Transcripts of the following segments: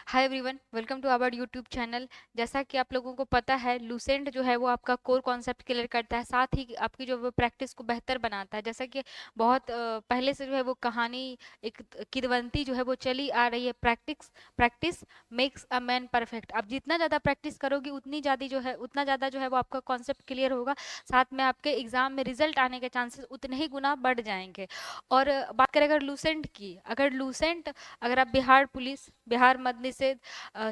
Hi everyone, welcome to our YouTube channel. जैसा कि आप लोगों को पता है, लूसेंट जो है वो आपका कोर कॉन्सेप्ट क्लियर करता है, साथ ही आपकी जो वो प्रैक्टिस को बेहतर बनाता है। जैसा कि बहुत पहले से जो है वो कहानी एक किदवंती जो है वो चली आ रही है, practice practice makes a man perfect. आप जितना ज़्यादा प्रैक्टिस करोगे उतना ज़्यादा जो है वो आपका कॉन्सेप्ट क्लियर होगा, साथ में आपके एग्जाम में रिजल्ट आने के चांसेस उतने ही गुना बढ़ जाएंगे। और बात करें अगर लूसेंट की, अगर आप बिहार पुलिस, बिहार मद्य निषेध,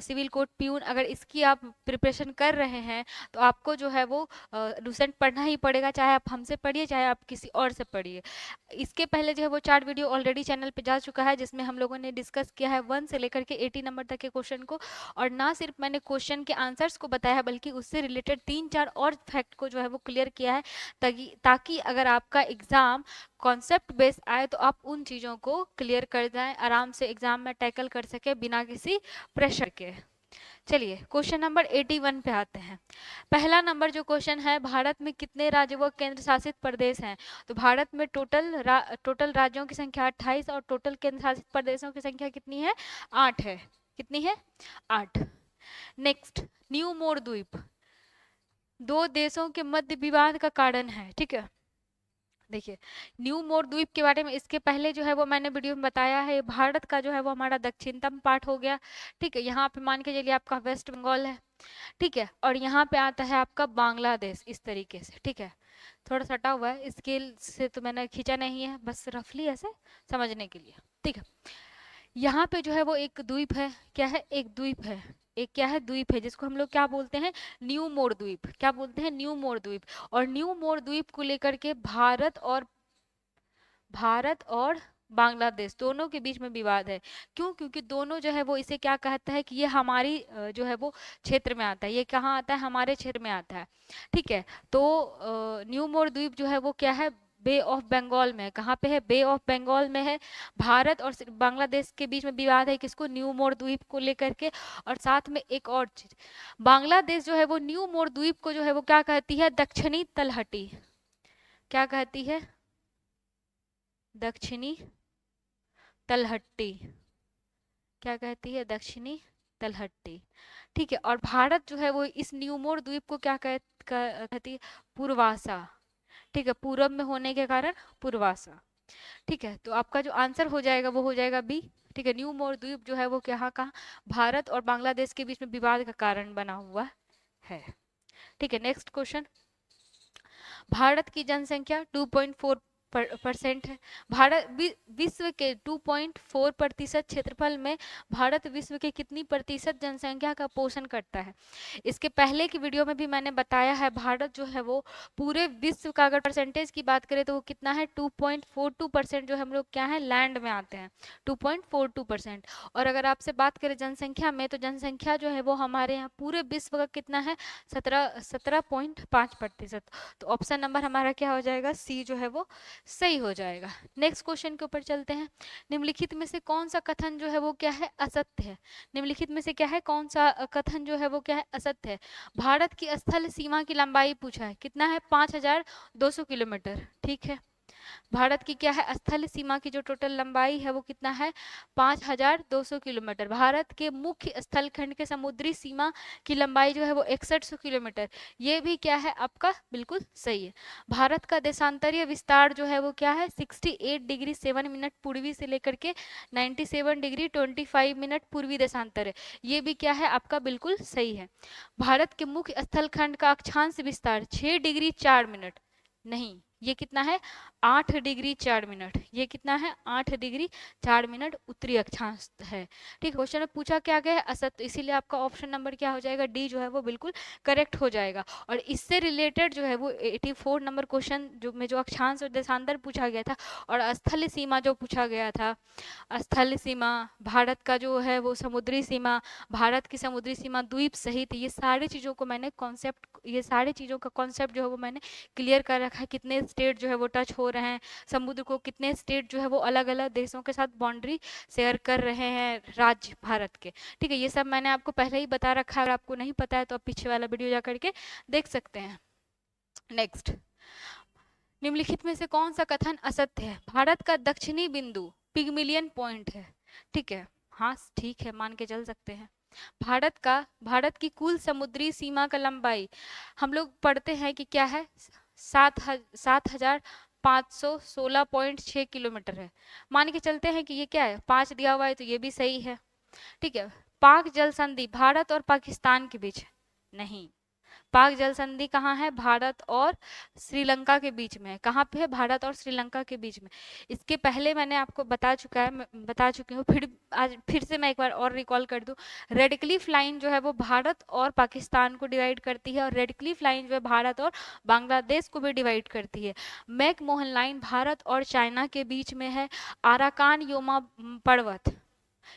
सिविल कोर्ट प्यून, अगर इसकी आप प्रिपरेशन कर रहे हैं तो आपको जो है वो लूसेंट पढ़ना ही पड़ेगा, चाहे आप हमसे पढ़िए चाहे आप किसी और से पढ़िए। इसके पहले जो है वो 4 वीडियो ऑलरेडी चैनल पे जा चुका है, जिसमें हम लोगों ने डिस्कस किया है 1 से लेकर के 80 नंबर तक के क्वेश्चन को। और ना सिर्फ मैंने क्वेश्चन के आंसर्स को बताया है, बल्कि उससे रिलेटेड 3-4 और फैक्ट को जो है वो क्लियर किया है, ताकि ताकि अगर आपका एग्जाम कॉन्सेप्ट बेस्ड आए तो आप उन चीज़ों को क्लियर कर जाएं, आराम से एग्जाम में टैकल कर सके बिना किसी प्रेशर के। चलिए क्वेश्चन नंबर 81 पे आते हैं। पहला नंबर जो क्वेश्चन है, भारत में कितने राज्य व केंद्र शासित प्रदेश हैं? तो भारत में टोटल राज्यों की संख्या 28 और टोटल केंद्र शासित प्रदेशों की संख्या कितनी है? 8 है। कितनी है? 8। नेक्स्ट, न्यू मोर द्वीप दो देशों के मध्य विवाद का कारण है। ठीक है, देखिए न्यू मोर द्वीप के बारे में इसके पहले जो है वो मैंने वीडियो में बताया है। भारत का जो है वो हमारा दक्षिणतम पार्ट हो गया। ठीक है, यहाँ पे मान के चलिए आपका वेस्ट बंगाल है। ठीक है, और यहाँ पे आता है आपका बांग्लादेश, इस तरीके से। ठीक है, थोड़ा सटा हुआ है, स्केल से तो मैंने खींचा नहीं है, बस रफली ऐसे समझने के लिए। ठीक है, यहाँ पे जो है वो एक द्वीप है। क्या है? एक द्वीप है। एक क्या है? द्वीप है, जिसको हम लोग क्या बोलते हैं? न्यू मोर द्वीप। क्या बोलते हैं? न्यू मोर द्वीप। और न्यू मोर द्वीप को लेकर के भारत और बांग्लादेश दोनों के बीच में विवाद है। क्यों? क्योंकि दोनों जो है वो इसे क्या कहता है कि ये हमारी जो है वो क्षेत्र में आता है। ये कहाँ आता है? हमारे क्षेत्र में आता है। ठीक है, तो न्यू मोर द्वीप जो है वो क्या है? बे ऑफ बंगाल में है। कहाँ पे है? बे ऑफ बंगाल में है। भारत और बांग्लादेश के बीच में विवाद है, किसको? न्यू मोर द्वीप को लेकर के। और साथ में एक और चीज, बांग्लादेश जो है वो न्यू मोर द्वीप को जो है वो क्या कहती है? दक्षिणी तलहटी। क्या कहती है? दक्षिणी तलहट्टी। क्या कहती है? दक्षिणी तलहट्टी। ठीक है, और भारत जो है वो इस न्यूमोर द्वीप को क्या कहती है? पूर्वासा। ठीक है, पूरब में होने के कारण पूर्वासा। ठीक है, तो आपका जो आंसर हो जाएगा वो हो जाएगा बी। ठीक है, न्यू मोर द्वीप जो है वो क्या कहा? भारत और बांग्लादेश के बीच में विवाद का कारण बना हुआ है। ठीक है, नेक्स्ट क्वेश्चन। भारत की जनसंख्या 2.4% है। विश्व के 2.4% क्षेत्रफल में भारत विश्व के कितनी प्रतिशत जनसंख्या का पोषण करता है? इसके पहले की वीडियो में भी मैंने बताया है, भारत जो है वो पूरे विश्व का अगर परसेंटेज की बात करें तो वो कितना है? 2.42% जो हम लोग क्या है? लैंड में आते हैं, 2.42%। और अगर आपसे बात करें जनसंख्या में, तो जनसंख्या जो है वो हमारे यहाँ पूरे विश्व का कितना है? 17.5%। तो ऑप्शन नंबर हमारा क्या हो जाएगा? सी जो है वो सही हो जाएगा। नेक्स्ट क्वेश्चन के ऊपर चलते हैं। निम्नलिखित में से कौन सा कथन जो है वो क्या है? असत्य है। निम्नलिखित में से क्या है? कौन सा कथन जो है वो क्या है? असत्य है। भारत की स्थल सीमा की लंबाई पूछा है, कितना है? 5200 किलोमीटर। ठीक है, भारत की क्या है? स्थल सीमा की जो टोटल लंबाई है वो कितना है? 5200 किलोमीटर। भारत के मुख्य स्थल खंड के समुद्री सीमा की लंबाई जो है वो 6100 किलोमीटर। ये भी क्या है आपका? बिल्कुल सही है। भारत का देशांतरीय विस्तार जो है वो क्या है? 68 डिग्री 7 मिनट पूर्वी से लेकर के 97 डिग्री 25 मिनट पूर्वी देशांतर है। ये भी क्या है आपका? बिल्कुल सही है। भारत के मुख्य स्थल खंड का अक्षांश विस्तार 6 डिग्री 4 मिनट। नहीं, ये कितना है? 8 डिग्री 4 मिनट। ये कितना है? 8 डिग्री 4 मिनट उत्तरी अक्षांश है। ठीक है, क्वेश्चन में पूछा क्या गया है? असत्य, इसीलिए आपका ऑप्शन नंबर क्या हो जाएगा? डी जो है वो बिल्कुल करेक्ट हो जाएगा। और इससे रिलेटेड जो है वो 84 नंबर क्वेश्चन जो अक्षांश और देशांतर पूछा गया था, और स्थल सीमा जो पूछा गया था, स्थल सीमा, भारत का जो है वो समुद्री सीमा, भारत की समुद्री सीमा, द्वीप सहित, ये सारी चीज़ों को मैंने ये सारी चीज़ों का कॉन्सेप्ट जो है वो मैंने क्लियर कर रखा है। कितने स्टेट जो है वो टच हो रहे हैं समुद्र को, कितने स्टेट जो है वो अलग अलग देशों के साथ बाउंड्री शेयर कर रहे हैं राज्य भारत के। ठीक है, ये सब मैंने आपको पहले ही बता रखा है। अगर आपको नहीं पता है तो आप पीछे वाला वीडियो जा करके देख सकते हैं। नेक्स्ट, निम्नलिखित में से कौन सा कथन असत्य है? भारत का दक्षिणी बिंदु पिगमिलियन पॉइंट है। ठीक है, हाँ ठीक है, मान के चल सकते हैं। भारत की कुल समुद्री सीमा का लंबाई हम लोग पढ़ते हैं कि क्या है, 7,516.6 किलोमीटर है। मान के चलते हैं कि ये क्या है, 5 दिया हुआ है तो ये भी सही है। ठीक है। पाक जल संधि भारत और पाकिस्तान के बीच नहीं, पाक जल संधि कहाँ है, भारत और श्रीलंका के बीच में है। कहाँ पे है, भारत और श्रीलंका के बीच में। इसके पहले मैंने आपको बता चुका है, मैं बता चुकी हूँ, फिर आज फिर से मैं एक बार और रिकॉल कर दूं। रेड क्लिफ लाइन जो है वो भारत और पाकिस्तान को डिवाइड करती है, और रेड क्लिफ लाइन जो है भारत और बांग्लादेश को भी डिवाइड करती है। मैक मोहन लाइन भारत और चाइना के बीच में है। आराकान योमा पर्वत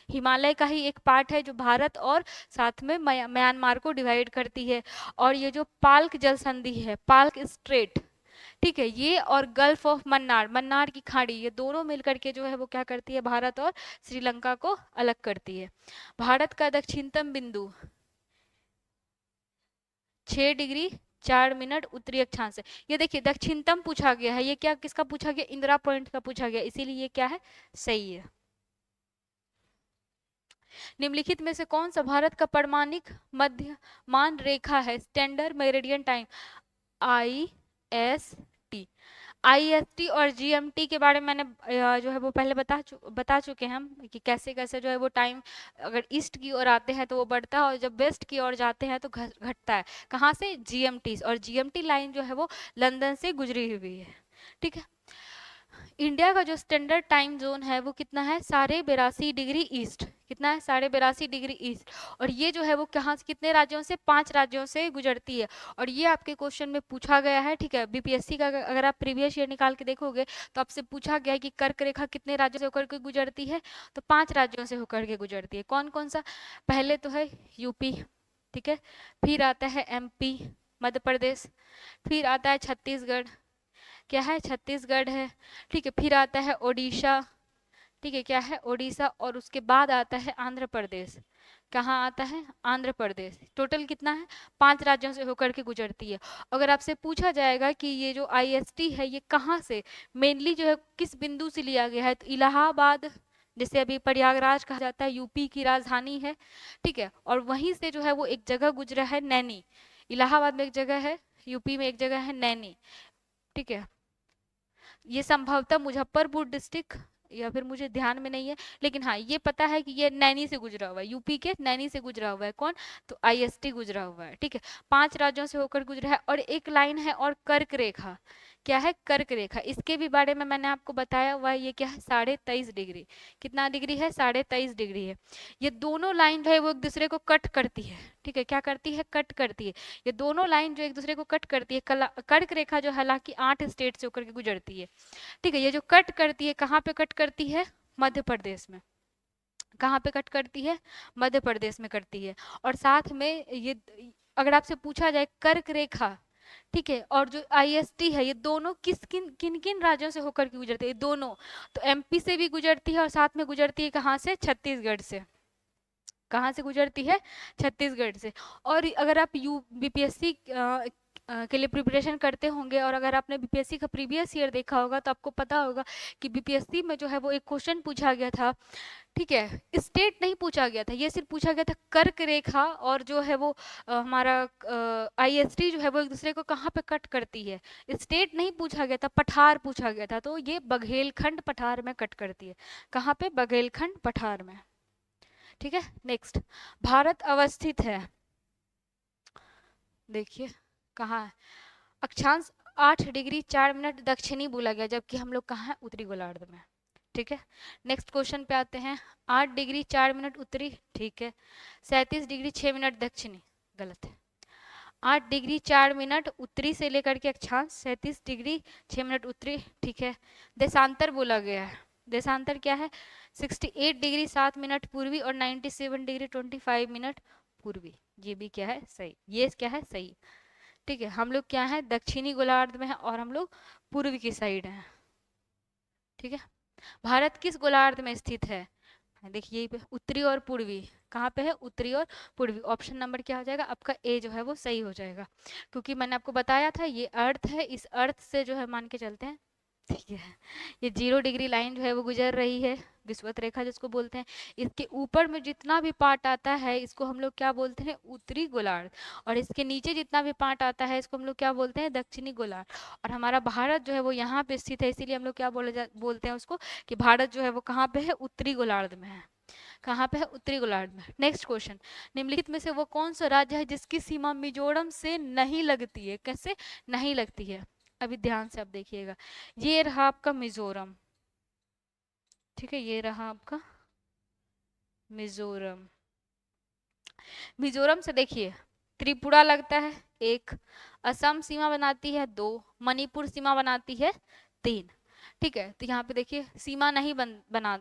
हिमालय का ही एक पार्ट है जो भारत और साथ में म्यांमार को डिवाइड करती है। और ये जो पाल्क जल संधि है, पाल्क स्ट्रेट, ठीक है, ये और गल्फ ऑफ मन्नार, मन्नार की खाड़ी, ये दोनों मिलकर के जो है वो क्या करती है, भारत और श्रीलंका को अलग करती है। भारत का दक्षिणतम बिंदु 6 डिग्री 4 मिनट उत्तरी अक्षांश से। ये देखिए दक्षिणतम पूछा गया है, ये क्या किसका पूछा गया, इंदिरा पॉइंट का पूछा गया, इसीलिए ये क्या है, सही है। निम्नलिखित में से कौन सा भारत का परमाणिक मध्यमान रेखा है, standard meridian time, IST। IST और GMT के बारे में मैंने जो है वो पहले बता चुके हैं हम कि कैसे कैसे जो है वो टाइम अगर ईस्ट की ओर आते हैं तो वो बढ़ता है, और जब वेस्ट की ओर जाते हैं तो घटता है। कहाँ से, GMT, और GMT लाइन जो है वो लंदन से गुजरी हुई है। ठीक है। इंडिया का जो स्टैंडर्ड टाइम जोन है वो कितना है, 82.82 डिग्री ईस्ट। कितना है, 82.82 डिग्री ईस्ट। और ये जो है वो कहाँ से, कितने राज्यों से, 5 राज्यों से गुजरती है। और ये आपके क्वेश्चन में पूछा गया है। ठीक है, बीपीएससी का अगर आप प्रीवियस ईयर निकाल के देखोगे तो आपसे पूछा गया है कि कर्क रेखा कितने राज्यों से होकर के गुजरती है, तो 5 राज्यों से होकर के गुजरती है। कौन कौन सा, पहले तो है यूपी, ठीक है, फिर आता है MP, मध्य प्रदेश, फिर आता है छत्तीसगढ़, क्या है, छत्तीसगढ़ है। ठीक है, फिर आता है ओडिशा, ठीक है, क्या है, ओडिशा, और उसके बाद आता है आंध्र प्रदेश। कहाँ आता है, आंध्र प्रदेश। टोटल कितना है, 5 राज्यों से होकर के गुजरती है। अगर आपसे पूछा जाएगा कि ये जो IST है ये कहाँ से, मेनली जो है किस बिंदु से लिया गया है, तो इलाहाबाद, जिसे अभी प्रयागराज कहा जाता है, यूपी की राजधानी है। ठीक है, और वहीं से जो है वो एक जगह गुजरा है, नैनी। इलाहाबाद में एक जगह है, यूपी में एक जगह है नैनी। ठीक है, ये संभवतः मुजफ्फरपुर डिस्ट्रिक्ट, या फिर मुझे ध्यान में नहीं है, लेकिन हाँ ये पता है कि ये नैनी से गुजरा हुआ है, यूपी के नैनी से गुजरा हुआ है। कौन, तो IST गुजरा हुआ है। ठीक है, 5 राज्यों से होकर गुजरा है। और एक लाइन है और कर्क रेखा, क्या है, कर्क रेखा, इसके भी बारे में मैंने आपको बताया हुआ है। ये क्या है, 23.5 डिग्री, कितना डिग्री है, 23.5 डिग्री है। ये दोनों लाइन जो है वो एक दूसरे को कट करती है। ठीक है, क्या करती है, कट करती है। ये दोनों लाइन जो एक दूसरे को कट करती है, कर्क रेखा जो हालांकि 8 स्टेट से होकर के गुजरती है। ठीक है, ये जो कट करती है, कहाँ पे कट करती है, मध्य प्रदेश में। कहाँ पे कट करती है, मध्य प्रदेश में करती है। और साथ में ये, अगर आपसे पूछा जाए कर्क रेखा, ठीक है, और जो IST है, ये दोनों किन किन राज्यों से होकर के गुजरती है, दोनों, तो MP से भी गुजरती है, और साथ में गुजरती है कहाँ से, छत्तीसगढ़ से। कहाँ से गुजरती है, छत्तीसगढ़ से। और अगर आप BPSC के लिए प्रिपरेशन करते होंगे, और अगर आपने BPSC का प्रीवियस ईयर देखा होगा तो आपको पता होगा कि BPSC में जो है वो एक क्वेश्चन पूछा गया था। ठीक है, स्टेट नहीं पूछा गया था, ये सिर्फ पूछा गया था कर्क रेखा, और जो है वो हमारा IST जो है वो एक दूसरे को कहाँ पे कट करती है। स्टेट नहीं पूछा गया था, पठार पूछा गया था, तो ये बघेलखंड पठार में कट करती है। कहाँ पे, बघेलखंड पठार में। ठीक है, नेक्स्ट, भारत अवस्थित है, देखिए कहाँ है, अक्षांश 8 डिग्री 4 मिनट दक्षिणी बोला गया, जबकि हम लोग कहाँ है, उत्तरी गोलार्ध में। ठीक है, नेक्स्ट क्वेश्चन पे आते हैं। 8 डिग्री 4 मिनट उत्तरी, ठीक है, 37 डिग्री 6 मिनट दक्षिणी, गलत है। 8 डिग्री 4 मिनट उत्तरी से लेकर के अक्षांश 37 डिग्री 6 मिनट उत्तरी, ठीक है। देशांतर बोला गया है, देशांतर क्या है, 68 डिग्री 7 मिनट पूर्वी और 97 डिग्री 25 मिनट पूर्वी। ये भी क्या है, सही, ये क्या है, सही। ठीक है, हम लोग क्या है, दक्षिणी गोलार्ध में है, और हम लोग पूर्वी की साइड हैं। ठीक है, भारत किस गोलार्ध में स्थित है, देखिए यही पे, उत्तरी और पूर्वी। कहाँ पे है, उत्तरी और पूर्वी। ऑप्शन नंबर क्या हो जाएगा आपका, A जो है वो सही हो जाएगा, क्योंकि मैंने आपको बताया था ये अर्थ है, इस अर्थ से जो है मान के चलते हैं ठीक है, ये 0 डिग्री लाइन जो है वो गुजर रही है, विषुवत रेखा जिसको बोलते हैं। इसके ऊपर में जितना भी पार्ट आता है इसको हम लोग क्या बोलते हैं, उत्तरी गोलार्ध। और इसके नीचे जितना भी पार्ट आता है इसको हम लोग क्या बोलते हैं, दक्षिणी गोलार्ध। और हमारा भारत जो है वो यहाँ पे स्थित है, इसीलिए हम लोग क्या बोलते हैं उसको, कि भारत जो है वो कहाँ पे है, उत्तरी गोलार्ध में है। कहाँ पे है, उत्तरी गोलार्ध में। नेक्स्ट क्वेश्चन, निम्नलिखित में से वो कौन सा राज्य है जिसकी सीमा मिजोरम से नहीं लगती है। कैसे नहीं लगती है, अभी ध्यान से आप देखिएगा। ये रहा आपका मिजोरम, ठीक है, ये रहा आपका मिजोरम। मिजोरम से देखिए त्रिपुरा लगता है 1, असम सीमा बनाती है 2, मणिपुर सीमा बनाती है 3। ठीक है, तो यहाँ पे देखिए सीमा नहीं बना।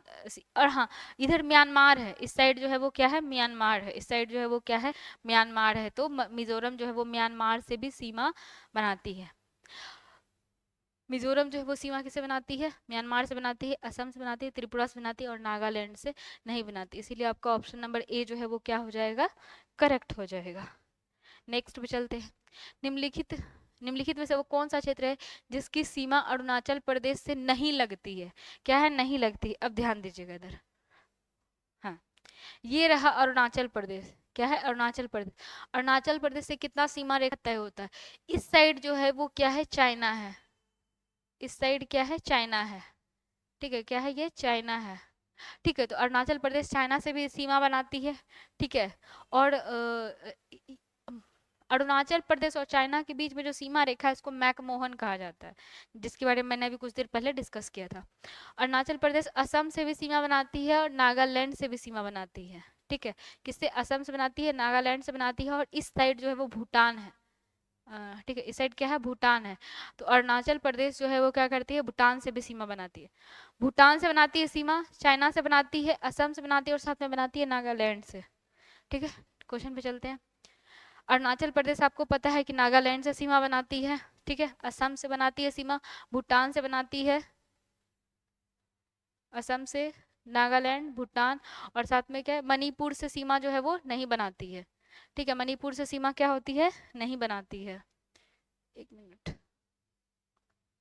और हाँ, इधर म्यांमार है, इस साइड जो है वो क्या है, म्यांमार है, इस साइड जो है वो क्या है, म्यांमार है। तो मिजोरम जो है वो म्यांमार से भी सीमा बनाती है। मिजोरम जो है वो सीमा किसे बनाती है, म्यांमार से बनाती है, असम से बनाती है, त्रिपुरा से बनाती है और नागालैंड से नहीं बनाती। इसीलिए आपका ऑप्शन नंबर ए जो है वो क्या हो जाएगा, करेक्ट हो जाएगा। नेक्स्ट पे चलते हैं। निम्नलिखित निम्नलिखित में से वो कौन सा क्षेत्र है जिसकी सीमा अरुणाचल प्रदेश से नहीं लगती है। क्या है, नहीं लगती। अब ध्यान दीजिएगा इधर, हाँ, ये रहा अरुणाचल प्रदेश। क्या है, अरुणाचल प्रदेश। अरुणाचल प्रदेश से कितना सीमा रेखा तय होता है, इस साइड जो है वो क्या है, चाइना है, इस साइड क्या है, चाइना है। ठीक है, क्या है, ये चाइना है। ठीक है, तो अरुणाचल प्रदेश चाइना से भी सीमा बनाती है। ठीक है, और अरुणाचल प्रदेश और चाइना के बीच में जो सीमा रेखा है इसको मैकमोहन कहा जाता है, जिसके बारे में मैंने अभी कुछ देर पहले डिस्कस किया था। अरुणाचल प्रदेश असम से भी सीमा बनाती है और नागालैंड से भी सीमा बनाती है। ठीक है, किससे, असम से बनाती है, नागालैंड से बनाती है, और इस साइड जो है वो भूटान है। ठीक है, इस साइड क्या है, भूटान है। तो अरुणाचल प्रदेश जो है वो क्या करती है, भूटान से भी सीमा बनाती है। भूटान से बनाती है सीमा, चाइना से बनाती है, असम से बनाती है और साथ में बनाती है नागालैंड से। ठीक है, क्वेश्चन पे चलते हैं। अरुणाचल प्रदेश आपको पता है कि नागालैंड से सीमा बनाती है। ठीक है, असम से बनाती है सीमा, भूटान से बनाती है, असम से, नागालैंड, भूटान, और साथ में क्या है, मणिपुर से सीमा जो है वो नहीं बनाती है। ठीक है, मणिपुर से सीमा क्या होती है, नहीं बनाती है। एक मिनट,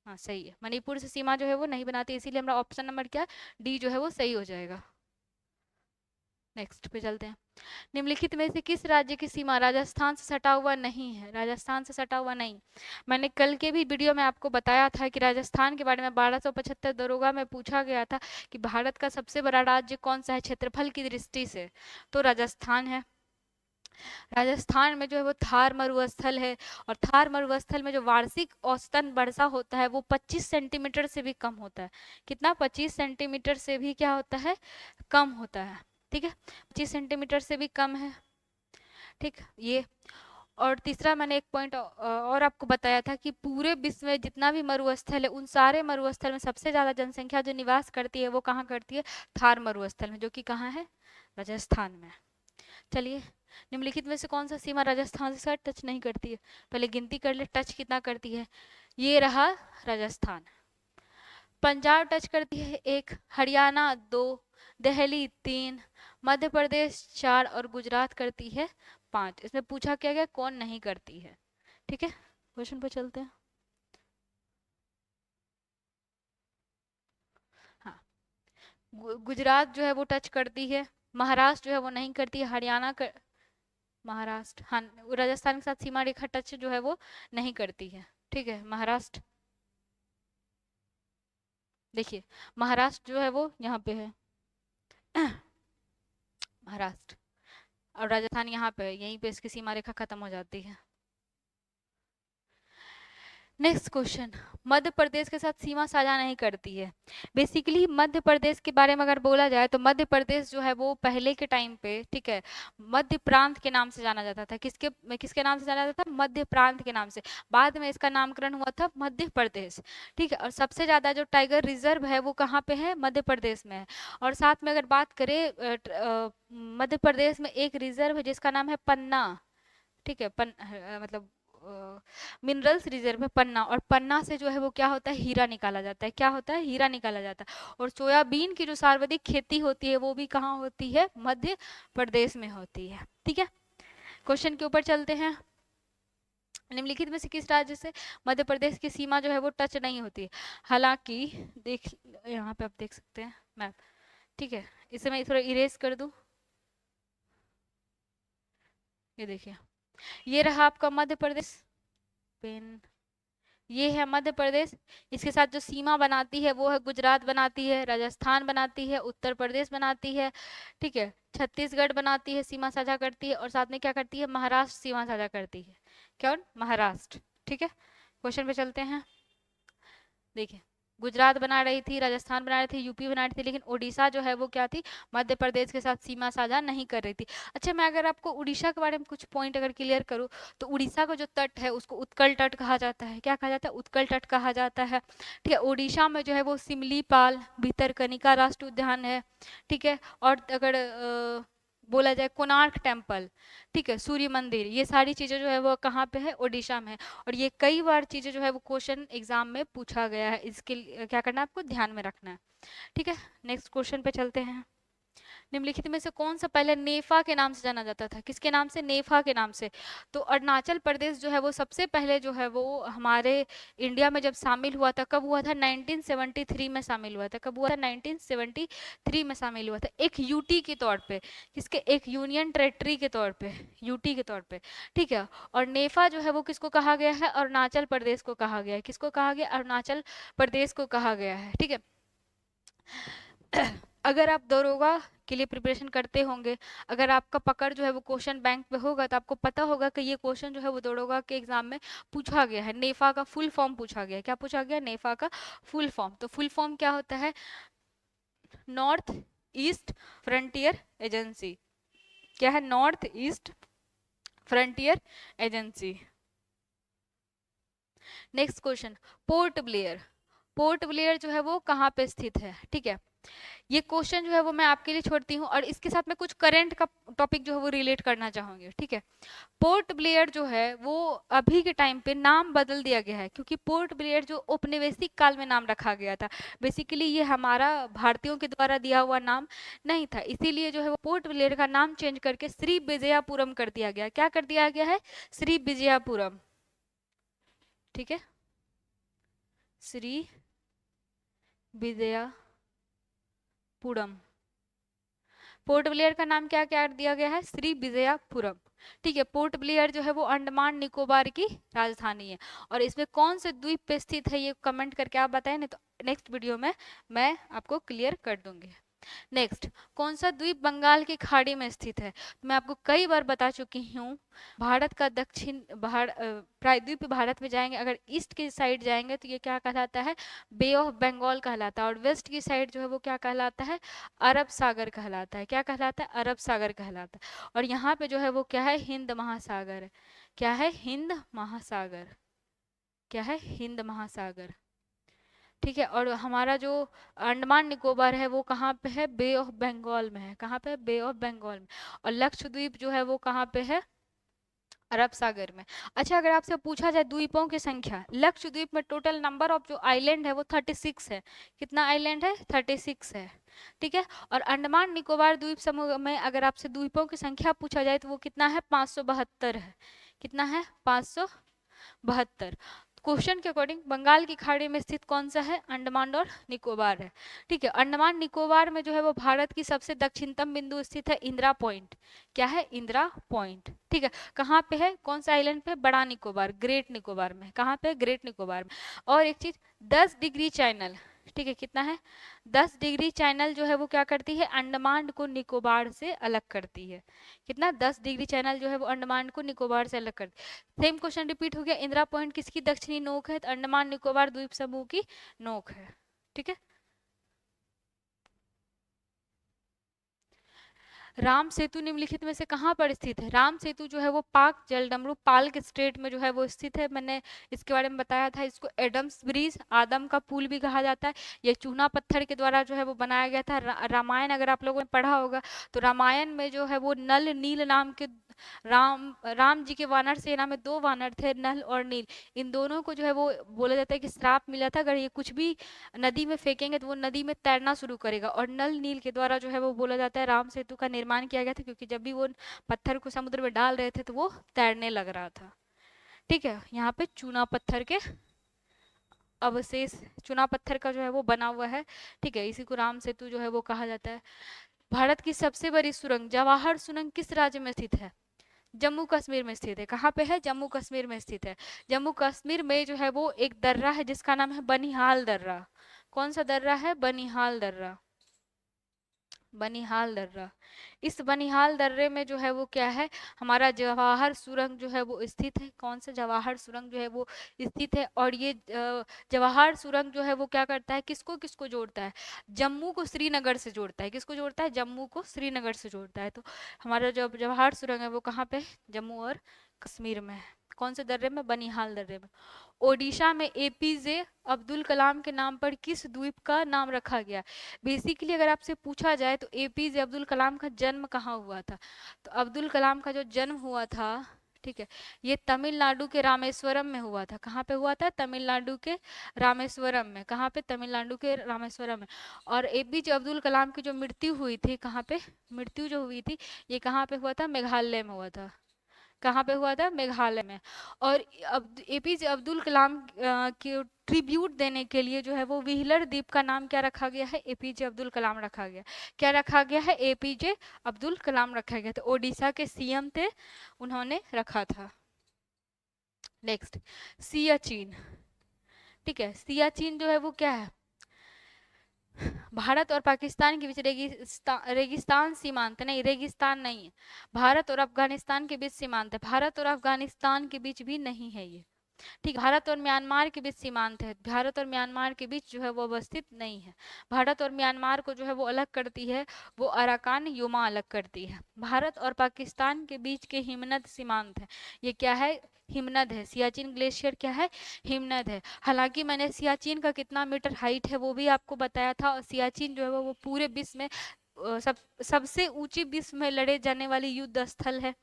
हाँ सही है, मणिपुर से सीमा जो है वो नहीं बनाती, इसीलिए हमारा ऑप्शन नंबर क्या, डी जो है वो सही हो जाएगा। नेक्स्ट पे चलते हैं। निम्नलिखित में से किस राज्य की सीमा राजस्थान से सटा हुआ नहीं है, राजस्थान से सटा हुआ नहीं। मैंने कल के भी वीडियो में आपको बताया था कि राजस्थान के बारे में 1275 दरोगा में पूछा गया था कि भारत का सबसे बड़ा राज्य कौन सा है क्षेत्रफल की दृष्टि से, तो राजस्थान है। राजस्थान में जो है वो थार मरुस्थल है, और थार मरुस्थल में जो वार्षिक औसतन वर्षा होता है वो 25 सेंटीमीटर से भी कम होता है। कितना, 25 सेंटीमीटर से भी क्या होता है, कम होता है। ठीक है, 25 सेंटीमीटर से भी कम है। ठीक, ये। और तीसरा मैंने एक पॉइंट और आपको बताया था कि पूरे विश्व में जितना भी मरुस्थल है उन सारे मरुस्थल में सबसे ज्यादा जनसंख्या जो निवास करती है वो कहाँ करती है, थार मरुस्थल में, जो कि कहाँ है, राजस्थान में। चलिए, निम्नलिखित में से कौन सा सीमा राजस्थान से टच नहीं करती है, पहले गिनती कर ले टच कितना करती है। ये रहा राजस्थान। पंजाब टच करती है 1, हरियाणा 2, दिल्ली 3, मध्य प्रदेश 4 और गुजरात करती है 5। इसमें पूछा क्या गया, कौन नहीं करती है। ठीक है, क्वेश्चन पर चलते हैं। हाँ, गुजरात जो है वो टच करती है, महाराष्ट्र जो है वो नहीं करती है, हरियाणा कर, महाराष्ट्र, हाँ, राजस्थान के साथ सीमा रेखा टच जो है वो नहीं करती है। ठीक है, महाराष्ट्र, देखिए महाराष्ट्र जो है वो यहाँ पे है, महाराष्ट्र, और राजस्थान यहाँ पे है, यहीं पे इसकी सीमा रेखा खत्म हो जाती है। नेक्स्ट क्वेश्चन, मध्य प्रदेश के साथ सीमा साझा नहीं करती है। बेसिकली मध्य प्रदेश के बारे में अगर बोला जाए तो मध्य प्रदेश जो है वो पहले के टाइम पे, ठीक है, मध्य प्रांत के नाम से जाना जाता था। किसके किसके नाम से जाना जाता था, मध्य प्रांत के नाम से। बाद में इसका नामकरण हुआ था मध्य प्रदेश। ठीक है, और सबसे ज्यादा जो टाइगर रिजर्व है वो कहाँ पे है, मध्य प्रदेश में है। और साथ में अगर बात करें मध्य प्रदेश में एक रिजर्व है जिसका नाम है पन्ना। ठीक है, मतलब मिनरल्स रिजर्व है पन्ना, और पन्ना से जो है वो क्या होता है, हीरा निकाला जाता है। क्या होता है, हीरा निकाला जाता है। और सोयाबीन की जो सर्वाधिक खेती होती है वो भी कहाँ होती है, मध्य प्रदेश में होती है। ठीक है, क्वेश्चन के ऊपर चलते हैं। निम्नलिखित में से किस राज्य से मध्य प्रदेश की सीमा जो है वो टच नहीं होती? हालांकि देख, यहाँ पे आप देख सकते हैं मैप, ठीक है, इसे मैं थोड़ा इरेज कर दूं। ये देखिए, ये रहा आपका मध्य प्रदेश, पेन, ये है मध्य प्रदेश। इसके साथ जो सीमा बनाती है वो है गुजरात बनाती है, राजस्थान बनाती है, उत्तर प्रदेश बनाती है, ठीक है, छत्तीसगढ़ बनाती है, सीमा साझा करती है, और साथ में क्या करती है, महाराष्ट्र सीमा साझा करती है। कौन? महाराष्ट्र। ठीक है, क्वेश्चन पे चलते हैं। देखिए, गुजरात बना रही थी, राजस्थान बना रही थी, यूपी बना रही थी, लेकिन उड़ीसा जो है वो क्या थी, मध्य प्रदेश के साथ सीमा साझा नहीं कर रही थी। अच्छा, मैं अगर आपको उड़ीसा के बारे में कुछ पॉइंट अगर क्लियर करूँ, तो उड़ीसा का जो तट है उसको उत्कल तट कहा जाता है। क्या कहा जाता है? उत्कल तट कहा जाता है। ठीक है, उड़ीसा में जो है वो सिमलीपाल, भितरकनिका राष्ट्रीय उद्यान है। ठीक है, और अगर बोला जाए कोणार्क टेम्पल, ठीक है, सूर्य मंदिर, ये सारी चीजें जो है वो कहाँ पे है? ओडिशा में है। और ये कई बार चीजें जो है वो क्वेश्चन एग्जाम में पूछा गया है, इसके लिए क्या करना है आपको? ध्यान में रखना है। ठीक है, नेक्स्ट क्वेश्चन पे चलते हैं। निम्नलिखित में से कौन सा पहले नेफा के नाम से जाना जाता था? किसके नाम से? नेफा के नाम से। तो अरुणाचल प्रदेश जो है वो सबसे पहले जो है वो हमारे इंडिया में जब शामिल हुआ था, कब हुआ था? 1973 में शामिल हुआ था। कब हुआ था? 1973 में शामिल हुआ था, एक यूटी के तौर पे। किसके? एक यूनियन टेरेटरी के तौर पे, यूटी के तौर पे। ठीक है, और नेफा जो है वो किसको कहा गया है? अरुणाचल प्रदेश को कहा गया है। किसको कहा गया? अरुणाचल प्रदेश को कहा गया है। ठीक है, अगर आप दरोगा के लिए प्रिपरेशन करते होंगे, अगर आपका पकड़ जो है वो क्वेश्चन बैंक पे होगा, तो आपको पता होगा कि ये क्वेश्चन जो है वो दरोगा के एग्जाम में पूछा गया है। नेफा का फुल फॉर्म पूछा गया। क्या पूछा गया? नेफा का फुल फॉर्म। तो फुल फॉर्म क्या होता है? North east frontier agency. क्या है? North east frontier agency. Next question, port Blair. Port Blair जो है वो कहाँ पे स्थित है? ठीक है, ये क्वेश्चन जो है वो मैं आपके लिए छोड़ती हूँ, और इसके साथ मैं कुछ करंट का टॉपिक जो है वो रिलेट करना चाहूंगी। ठीक है, पोर्ट ब्लेयर जो है वो अभी के टाइम पे नाम बदल दिया गया है, क्योंकि पोर्ट ब्लेयर जो औपनिवेशिक काल में नाम रखा गया था, बेसिकली ये हमारा भारतीयों के द्वारा दिया हुआ नाम नहीं था, इसीलिए जो है वो पोर्ट ब्लेयर का नाम चेंज करके श्री विजयापुरम कर दिया गया। क्या कर दिया गया है? श्री विजयापुरम। ठीक है, श्री विजयापुरम। पोर्ट ब्लेयर का नाम क्या क्या दिया गया है? श्री विजयापुरम। ठीक है, पोर्ट ब्लेयर जो है वो अंडमान निकोबार की राजधानी है। और इसमें कौन से द्वीप पे स्थित है, ये कमेंट करके आप बताएं, नहीं तो नेक्स्ट वीडियो में मैं आपको क्लियर कर दूंगी। नेक्स्ट, कौन सा द्वीप बंगाल की खाड़ी में स्थित है? मैं आपको कई बार बता चुकी हूँ, भारत का दक्षिण प्रायद्वीप भारत में जाएंगे, अगर ईस्ट की साइड जाएंगे तो ये क्या कहलाता है? बे ऑफ बंगाल कहलाता है। और वेस्ट की साइड जो है वो क्या कहलाता है? अरब सागर कहलाता है। क्या कहलाता है? अरब सागर कहलाता है। और यहाँ पे जो है वो क्या है? हिंद महासागर है। क्या है? हिंद महासागर। क्या है? हिंद महासागर। ठीक है, और हमारा जो अंडमान निकोबार है वो कहाँ पे है? बे ऑफ बंगाल में है। कहाँ पे है? बे ऑफ बंगाल में। और लक्षद्वीप जो है वो कहाँ पे है? अरब सागर में। अच्छा, अगर आपसे पूछा जाए द्वीपों की संख्या, लक्षद्वीप में टोटल नंबर ऑफ जो आइलैंड है वो 36 है। कितना आइलैंड है? 36 है। ठीक है, और अंडमान निकोबार द्वीप समूह में अगर आपसे द्वीपों की संख्या पूछा जाए तो वो कितना है? 572 है। कितना है? 572। क्वेश्चन के अकॉर्डिंग बंगाल की खाड़ी में स्थित कौन सा है? अंडमान और निकोबार है। ठीक है, अंडमान निकोबार में जो है वो भारत की सबसे दक्षिणतम बिंदु स्थित है इंदिरा पॉइंट। क्या है? इंदिरा पॉइंट। ठीक है, कहाँ पे है? कौन सा आइलैंड पे? बड़ा निकोबार, ग्रेट निकोबार में। कहाँ पे? ग्रेट निकोबार में। और एक चीज, 10 डिग्री चैनल। ठीक है, कितना है? 10 डिग्री चैनल जो है वो क्या करती है? अंडमान को निकोबार से अलग करती है। कितना? 10 डिग्री चैनल जो है वो अंडमान को निकोबार से अलग करती है। सेम क्वेश्चन रिपीट हो गया, इंदिरा पॉइंट किसकी दक्षिणी नोक है? तो अंडमान निकोबार द्वीप समूह की नोक है। ठीक है, राम सेतु निम्नलिखित में से कहाँ पर स्थित है? राम सेतु जो है वो पाक जलडमरू पाल्क स्टेट में जो है वो स्थित है। मैंने इसके बारे में बताया था। इसको एडम्स ब्रिज, आदम का पुल भी कहा जाता है। ये चूना पत्थर के द्वारा जो है वो बनाया गया था। रामायण अगर आप लोगों ने पढ़ा होगा तो रामायण में जो है वो नल नील नाम के राम जी के वानर सेना में दो वानर थे, नल और नील। इन दोनों को जो है वो बोला जाता है कि श्राप मिला था, अगर ये कुछ भी नदी में फेंकेंगे तो वो नदी में तैरना शुरू करेगा। और नल नील के द्वारा जो है वो बोला जाता है राम सेतु का निर्माण किया गया था, क्योंकि जब भी वो पत्थर को समुद्र में डाल रहे थे तो वो तैरने लग रहा था। ठीक है, यहाँ पे चूना पत्थर के अवशेष, चूना पत्थर का जो है वो बना हुआ है। ठीक है, इसी को राम सेतु जो है वो कहा जाता है। भारत की सबसे बड़ी सुरंग जवाहर सुरंग किस राज्य में स्थित है? जम्मू कश्मीर में स्थित है। कहाँ पे है? जम्मू कश्मीर में स्थित है। जम्मू कश्मीर में जो है वो एक दर्रा है जिसका नाम है बनिहाल दर्रा। कौन सा दर्रा है? बनिहाल दर्रा। बनिहाल दर्रा। इस बनिहाल दर्रे में जो है वो क्या है, हमारा जवाहर सुरंग जो है वो स्थित है। कौन सा? जवाहर सुरंग जो है वो स्थित है। और ये जवाहर सुरंग जो है वो क्या करता है, किसको किसको जोड़ता है? जम्मू को श्रीनगर से जोड़ता है। किसको जोड़ता है? जम्मू को श्रीनगर से जोड़ता है। तो हमारा जो जवाहर सुरंग है वो कहाँ पे है? जम्मू और कश्मीर में है। कौन से दर्रे में? बनिहाल दर्रे में। ओडिशा में एपीजे अब्दुल कलाम के नाम पर किस द्वीप का नाम रखा गया? बेसिकली अगर आपसे पूछा जाए तो एपीजे अब्दुल कलाम का जन्म कहाँ हुआ था? तो अब्दुल कलाम का जो जन्म हुआ था, ठीक है, ये तमिलनाडु के रामेश्वरम में हुआ था। कहाँ पे हुआ था? तमिलनाडु के रामेश्वरम में। कहाँ पे? तमिलनाडु के रामेश्वरम में। और एपीजे अब्दुल कलाम की जो मृत्यु हुई थी, कहाँ पे मृत्यु जो हुई थी, ये कहाँ पे हुआ था? मेघालय में हुआ था। कहाँ पे हुआ था? मेघालय में। और अब एपीजे अब्दुल कलाम की ट्रिब्यूट देने के लिए जो है वो व्हीलर द्वीप का नाम क्या रखा गया है? एपीजे अब्दुल कलाम रखा गया। क्या रखा गया है? एपीजे अब्दुल कलाम रखा गया। तो ओडिशा के सीएम थे, उन्होंने रखा था। नेक्स्ट, सियाचिन। ठीक है, सियाचिन जो है वो क्या है? भारत और पाकिस्तान के बीच रेगिस्तान सीमांत नहीं, रेगिस्तान नहीं है। भारत और अफगानिस्तान के बीच सीमांत है। भारत और अफगानिस्तान के बीच भी नहीं है ये। ठीक, भारत और म्यांमार के बीच सीमांत है। भारत और म्यांमार के बीच जो है वो अवस्थित नहीं है। भारत और म्यांमार को जो है वो अलग करती है, वो अराकान युमा अलग करती है। भारत और पाकिस्तान के बीच के हिमनद सीमांत है। ये क्या है? हिमनद है। सियाचिन ग्लेशियर क्या है? हिमनद है। हालांकि मैंने सियाचिन का कितना मीटर हाइट है वो भी आपको बताया था। और सियाचिन जो है वो पूरे विश्व में सबसे ऊंची विश्व में लड़े जाने वाली युद्ध स्थल है।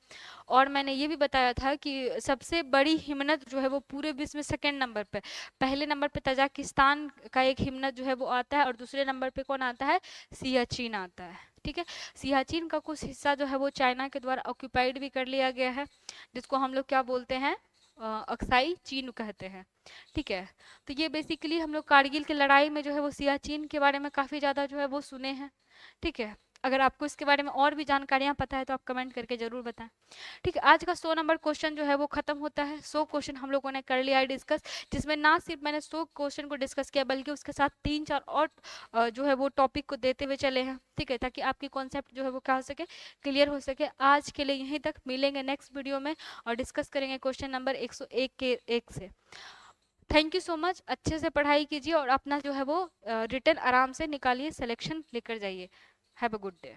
और मैंने ये भी बताया था कि सबसे बड़ी हिमनद जो है वो पूरे विश्व में सेकंड नंबर पे, पहले नंबर पे तजाकिस्तान का एक हिमनद जो है वो आता है, और दूसरे नंबर पे कौन आता है? सियाचिन आता है। ठीक है, सियाचिन का कुछ हिस्सा जो है वो चाइना के द्वारा ऑक्यूपाइड भी कर लिया गया है, जिसको हम लोग क्या बोलते हैं? अक्साई चीन कहते हैं। ठीक है, तो ये बेसिकली हम लोग कारगिल की लड़ाई में जो है वो सियाचिन के बारे में काफ़ी ज़्यादा जो है वो सुने हैं। ठीक है, अगर आपको इसके बारे में और भी जानकारियां पता है तो आप कमेंट करके जरूर बताएं। ठीक है, आज का 100 नंबर क्वेश्चन जो है वो खत्म होता है। 100 क्वेश्चन हम लोगों ने कर लिया है डिस्कस, जिसमें ना सिर्फ मैंने 100 क्वेश्चन को डिस्कस किया बल्कि उसके साथ 3-4 और जो है वो टॉपिक को देते हुए चले हैं। ठीक है, ताकि आपकी कॉन्सेप्ट जो है वो क्या हो सके? क्लियर हो सके। आज के लिए यहीं तक, मिलेंगे नेक्स्ट वीडियो में और डिस्कस करेंगे क्वेश्चन नंबर 101 के 1 से। Thank you so much. अच्छे से पढ़ाई कीजिए और अपना जो है वो रिटर्न आराम से निकालिए, सिलेक्शन लेकर जाइए। Have a good day.